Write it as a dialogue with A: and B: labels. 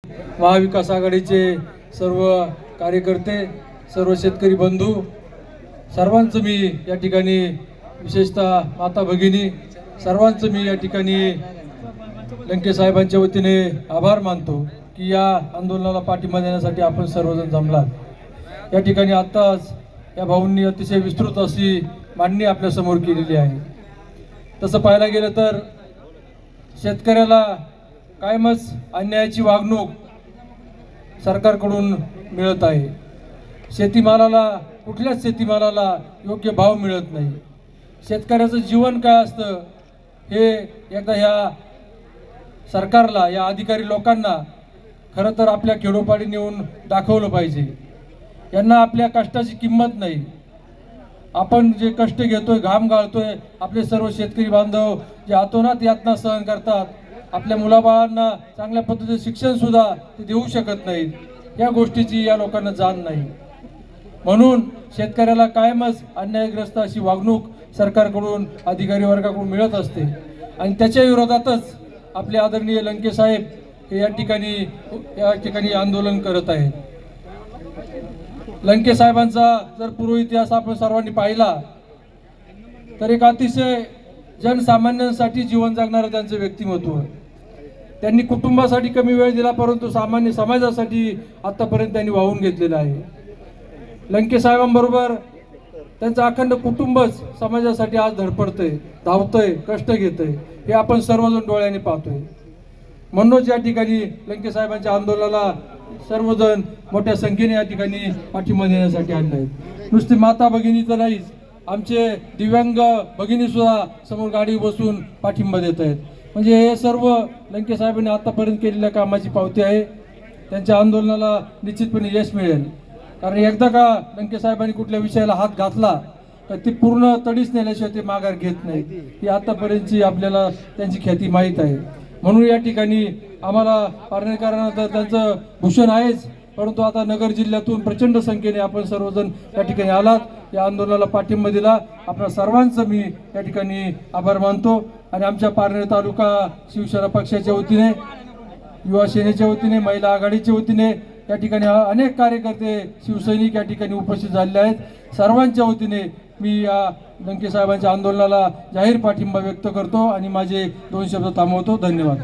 A: महाविकास आघाडीचे सर्व कार्यकर्ते, सर्व शेतकरी बंधू, सर्वांचं मी या ठिकाणी, विशेषतः माता भगिनी, सर्वांचं मी या ठिकाणी लंके साहेबांच्या वतीने आभार मानतो की या आंदोलनाला पाठिंबा देण्यासाठी आपण सर्वजण जमलात। या ठिकाणी आत्ताच या भाऊंनी अतिशय विस्तृत अशी मांडणी आपल्या समोर केलेली आहे। तसं पाहायला गेलं तर शेतकऱ्याला कायमच अन्यायाची वागणूक सरकारकडून मिळत आहे। शेतीमालाला, कुठल्याच शेतीमालाला योग्य भाव मिळत नाही। शेतकऱ्याचं जीवन काय असतं हे एकदा ह्या सरकारला, या अधिकारी लोकांना खरं तर आपल्या खेडोपाडी नेऊन दाखवलं पाहिजे। यांना आपल्या कष्टाची किंमत नाही। आपण जे कष्ट घेतोय, घाम गाळतोय, आपले सर्व शेतकरी बांधव जे अतोनात यातना सहन करतात, आपल्या मुलाबाळांना चांगल्या पद्धतीचे शिक्षण सुद्धा ते देऊ शकत नाहीत, या गोष्टीची या लोकांना जाण नाही। म्हणून शेतकऱ्याला कायमच अन्यायग्रस्त अशी वागणूक सरकारकडून, अधिकारी वर्गाकडून मिळत असते आणि त्याच्या विरोधातच आपले आदरणीय लंके साहेब हे या ठिकाणी आंदोलन करत आहेत। लंके साहेबांचा जर पूर्व इतिहास आपण सर्वांनी पाहिला तर एक अतिशय जनसामान्यांसाठी जीवन जगणारं त्यांचं व्यक्तिमत्व। त्यांनी कुटुंबासाठी कमी वेळ दिला, परंतु सामान्य समाजासाठी आतापर्यंत त्यांनी वाहून घेतलेलं आहे। लंके साहेबांबरोबर त्यांचं अखंड कुटुंबच समाजासाठी आज धडपडतंय, धावतंय, कष्ट घेतंय, हे आपण सर्वजण डोळ्याने पाहतोय। म्हणूनच या ठिकाणी लंके साहेबांच्या आंदोलनाला सर्वजण मोठ्या संख्येने या ठिकाणी पाठिंबा देण्यासाठी आले आहेत। नुसती माता भगिनी तर नाहीच, आमचे दिव्यांग भगिनी सुद्धा समोर गाडी बसून पाठिंबा देत आहेत। म्हणजे हे सर्व लंके साहेबांनी आतापर्यंत केलेल्या कामाची पावती आहे। त्यांच्या आंदोलनाला निश्चितपणे यश मिळेल, कारण एकदा का लंके साहेबांनी कुठल्या विषयाला हात घातला तर ती पूर्ण तडीच नेल्याशिवाय ते माघार घेत नाही। ही आतापर्यंतची आपल्याला त्यांची ख्याती माहीत आहे। म्हणून या ठिकाणी आम्हाला पारनेकरांना तर त्यांचं भूषण आहेच, परंतु आता नगर जिल्ह्यातून प्रचंड संख्येने आपण सर्वजण या ठिकाणी आलात, या आंदोलनाला पाठिंबा दिला। आपल्या सर्वांचं मी या ठिकाणी आभार मानतो आणि आमच्या पारनेर तालुका शिवसेना पक्षाच्या वतीने, युवा सेनेच्या वतीने, महिला आघाडीच्या वतीने या ठिकाणी अनेक कार्यकर्ते, शिवसैनिक या ठिकाणी उपस्थित झालेले आहेत। सर्वांच्या वतीने मी या लंके साहेबांच्या आंदोलनाला जाहीर पाठिंबा व्यक्त करतो आणि माझे 2 शब्द थांबवतो। धन्यवाद।